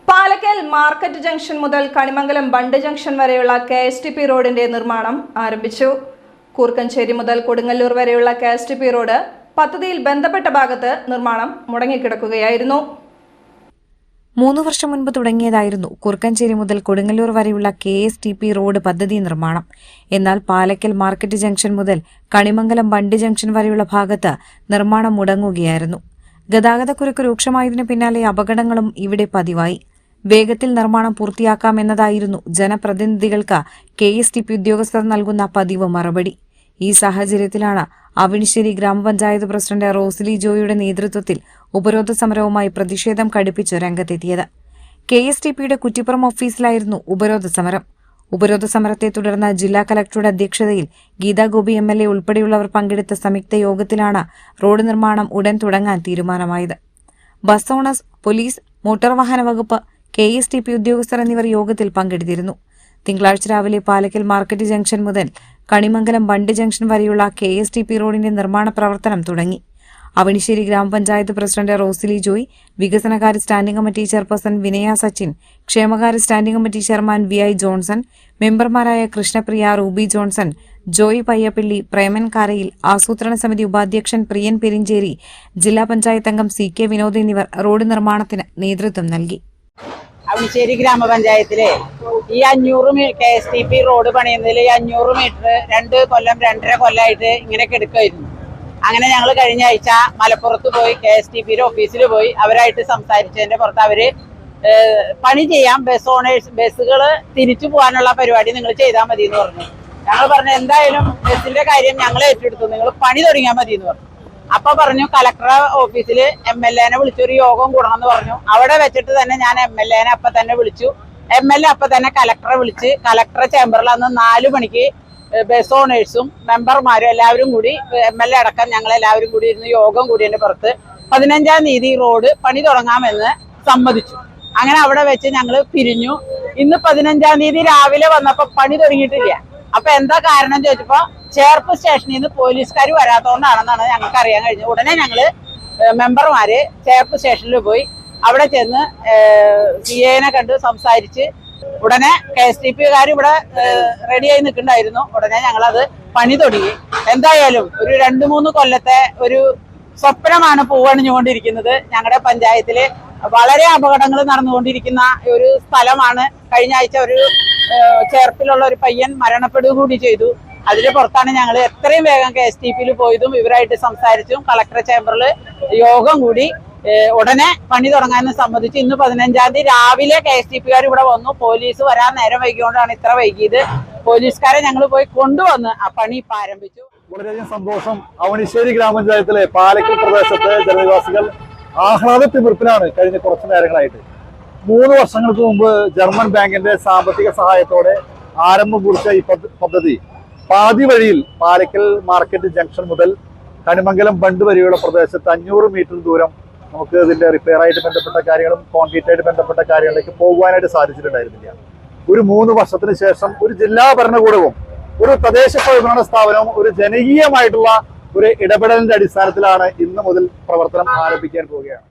Palakkal market junction മുതൽ Kanimangalam bund junction വരെയുള്ള KSTP റോഡിന്റെ നിർമ്മാണം ആരംഭിച്ചു. കൂർക്കഞ്ചേരി മുതൽ കൊടുങ്ങല്ലൂർ വരെയുള്ള KSTP റോഡ് പദ്ധതിയിൽ ബന്ധപ്പെട്ട ഭാഗത്ത് നിർമ്മാണം മുടങ്ങിക്കിടക്കുകയായിരുന്നു. 3 വർഷം മുൻപ് തുടങ്ങിയതായിരുന്നു കൂർക്കഞ്ചേരി മുതൽ കൊടുങ്ങല്ലൂർ വരെയുള്ള KSTP റോഡ് പദ്ധതി നിർമ്മാണം. എന്നാൽ പാലക്കൽ മാർക്കറ്റ് ജംഗ്ഷൻ മുതൽ കണിമംഗലം ബണ്ട് ജംഗ്ഷൻ വരെയുള്ള ഭാഗത്ത് നിർമ്മാണം മുടങ്ങുകയായിരുന്നു. ഗതാഗതക്കുരുക്ക് രൂക്ഷമായതിനു പിന്നാലെ അപകടങ്ങളും ഇവിടെ പതിവായി. വേഗത്തിൽ നിർമ്മാണം പൂർത്തിയാക്കാമെന്നതായിരുന്നു ജനപ്രതിനിധികൾക്ക് KSTP ഉദ്യോഗസ്ഥർ നൽകുന്ന പതിവ് മറുപടി. ഈ സാഹചര്യത്തിലാണ് അവണിശ്ശേരി ഗ്രാമപഞ്ചായത്ത് പ്രസിഡന്റ് റോസ്ലി ജോയിയുടെ നേതൃത്വത്തിൽ ഉപരോധ സമരവുമായി പ്രതിഷേധം കടുപ്പിച്ച് രംഗത്തെത്തിയത്. KSTPയുടെ കുറ്റിപ്പുറം ഓഫീസിലായിരുന്നു ഉപരോധ സമരം. ഉപരോധ സമരത്തെ തുടർന്ന് ജില്ലാ കലക്ടറുടെ അധ്യക്ഷതയിൽ ഗീതാ ഗോപി MLA ഉൾപ്പെടെയുള്ളവർ പങ്കെടുത്ത സംയുക്ത യോഗത്തിലാണ് റോഡ് നിർമ്മാണം ഉടൻ തുടങ്ങാൻ തീരുമാനമായത്. ബസ് ഓണേഴ്സ്, പോലീസ്, മോട്ടോർ വാഹന വകുപ്പ്, KSTP ഉദ്യോഗസ്ഥർ എന്നിവർ യോഗത്തിൽ പങ്കെടുത്തിരുന്നു. തിങ്കളാഴ്ച രാവിലെ പാലക്കൽ മാർക്കറ്റ് ജംഗ്ഷൻ മുതൽ കണിമംഗലം ബണ്ട് ജംഗ്ഷൻ വരെയുള്ള KSTP റോഡിന്റെ നിർമ്മാണ പ്രവർത്തനം തുടങ്ങി. അവണിശ്ശേരി ഗ്രാമപഞ്ചായത്ത് പ്രസിഡന്റ് റോസ്ലി ജോയ്, വികസനകാര്യ standing committee chairperson Vinaya Sachin, ക്ഷേമകാര്യ standing committee chairman VI Johnson, മെമ്പർമാരായ Krishnapriya, Ruby Johnson, Joy Payyappally, Preman Karayil, ആസൂത്രണ സമിതി ഉപാധ്യക്ഷൻ പ്രിയൻ പെരിഞ്ചേരി, ജില്ലാ പഞ്ചായത്ത് അംഗം CK വിനോദ് എന്നിവർ റോഡ് നിർമ്മാണത്തിന് നേതൃത്വം നൽകി. അവണിശ്ശേരി ഗ്രാമപഞ്ചായത്തിലെ ഈ 500 KSTP റോഡ് പണിയുന്നതിൽ 500 മീറ്റർ 2-2.5 കൊല്ലമായിട്ട് ഇങ്ങനെ കിടക്കുമായിരുന്നു. അങ്ങനെ ഞങ്ങൾ കഴിഞ്ഞ ആഴ്ച മലപ്പുറത്ത് പോയി KSTPയുടെ ഓഫീസിൽ പോയി അവരായിട്ട് സംസാരിച്ചതിന്റെ പുറത്ത് അവര് പണി ചെയ്യാം, ബസ് ഓണേഴ്സ് ബസ്സുകൾ തിരിച്ചു പോകാനുള്ള പരിപാടി നിങ്ങൾ ചെയ്താൽ മതി എന്ന് പറഞ്ഞു. ഞങ്ങൾ പറഞ്ഞു എന്തായാലും ബസ്സിന്റെ കാര്യം ഞങ്ങൾ ഏറ്റെടുത്തു, നിങ്ങൾ പണി തുടങ്ങിയാൽ മതി എന്ന് പറഞ്ഞു. അപ്പൊ പറഞ്ഞു കലക്ടറെ ഓഫീസിൽ MLAനെ വിളിച്ചൊരു യോഗം കൂടണമെന്ന് പറഞ്ഞു. അവിടെ വെച്ചിട്ട് തന്നെ ഞാൻ MLAനെ അപ്പൊ തന്നെ വിളിച്ചു. MLA അപ്പൊ തന്നെ കലക്ടറെ വിളിച്ച് കലക്ടറെ ചേംബറിൽ അന്ന് 4 മണിക്ക് ബസ് ഓണേഴ്സും മെമ്പർമാരും എല്ലാവരും കൂടി MLA അടക്കം ഞങ്ങൾ എല്ലാവരും കൂടി ഇരുന്ന് യോഗം കൂടിയതിന്റെ പുറത്ത് 15-ാം തീയതി റോഡ് പണി തുടങ്ങാമെന്ന് സമ്മതിച്ചു. അങ്ങനെ അവിടെ വെച്ച് ഞങ്ങൾ പിരിഞ്ഞു. ഇന്ന് 15-ാം തീയതി രാവിലെ വന്നപ്പോ പണി തുടങ്ങിയിട്ടില്ല. അപ്പൊ എന്താ കാരണം ചോദിച്ചപ്പോ ചേർപ്പ് സ്റ്റേഷനിൽ നിന്ന് പോലീസുകാർ വരാത്തോണ്ടാണെന്നാണ് ഞങ്ങൾക്ക് അറിയാൻ കഴിഞ്ഞത്. ഉടനെ ഞങ്ങള് മെമ്പർമാര് ചേർപ്പ് സ്റ്റേഷനിൽ പോയി അവിടെ ചെന്ന് CAനെ കണ്ട് സംസാരിച്ച് ഉടനെ KSTPക്കാർ ഇവിടെ റെഡിയായി നിൽക്കുന്നുണ്ടായിരുന്നു. ഉടനെ ഞങ്ങളത് പണി തുടങ്ങി. എന്തായാലും ഒരു 2-3 കൊല്ലത്തെ ഒരു സ്വപ്നമാണ് പൂവണിഞ്ഞുകൊണ്ടിരിക്കുന്നത്. ഞങ്ങളുടെ പഞ്ചായത്തില് വളരെ അപകടങ്ങൾ നടന്നുകൊണ്ടിരിക്കുന്ന ഒരു സ്ഥലമാണ്. കഴിഞ്ഞ ആഴ്ച ഒരു ചേർപ്പിലുള്ള ഒരു പയ്യൻ മരണപ്പെടുക കൂടി ചെയ്തു. അതിന് പുറത്താണ് ഞങ്ങൾ എത്രയും വേഗം KSTPയിൽ പോയതും ഇവരായിട്ട് സംസാരിച്ചും കളക്ടർ ചേംബറിൽ യോഗം കൂടി ഉടനെ പണി തുടങ്ങാമെന്ന് സമ്മതിച്ചു. ഇന്ന് 15-ാം തീയതി രാവിലെ KSTPക്കാർ ഇവിടെ വന്നു. പോലീസ് വരാൻ നേരം വൈകിയോണ്ടാണ് ഇത്ര വൈകിയത്. പോലീസുകാരെ ഞങ്ങൾ പോയി കൊണ്ടുവന്ന് ആ പണി ഇപ്പം ആരംഭിച്ചു. വളരെയധികം സന്തോഷം. അവണിശ്ശേരി ഗ്രാമപഞ്ചായത്തിലെ പാലക്കൽ പ്രദേശത്തെ ജനനിവാസികൾ ആഹ്ലാദത്തിമിർപ്പിലാണ് കഴിഞ്ഞ കുറച്ചു നേരങ്ങളായിട്ട്. 3 വർഷങ്ങൾക്ക് മുമ്പ് ജർമ്മൻ ബാങ്കിന്റെ സാമ്പത്തിക സഹായത്തോടെ ആരംഭം കുറിച്ച ഈ പദ്ധതി പാതി വഴിയിൽ പാലക്കൽ മാർക്കറ്റ് ജംഗ്ഷൻ മുതൽ കണിമംഗലം ബണ്ട് വരെയുള്ള പ്രദേശത്ത് 500 മീറ്റർ ദൂരം നമുക്ക് ഇതിന്റെ റിപ്പയർ ആയിട്ട് ബന്ധപ്പെട്ട കാര്യങ്ങളും കോൺക്രീറ്റ് ആയിട്ട് ബന്ധപ്പെട്ട കാര്യങ്ങളിലേക്ക് പോകുവാനായിട്ട് സാധിച്ചിട്ടുണ്ടായിരുന്നില്ല. ഒരു 3 വർഷത്തിന് ശേഷം ഒരു ജില്ലാ ഭരണകൂടവും ഒരു തദ്ദേശ സ്വയംഭരണ സ്ഥാപനവും ഒരു ജനകീയമായിട്ടുള്ള ഒരു ഇടപെടലിന്റെ അടിസ്ഥാനത്തിലാണ് ഇന്ന് മുതൽ പ്രവർത്തനം ആരംഭിക്കാൻ പോവുകയാണ്.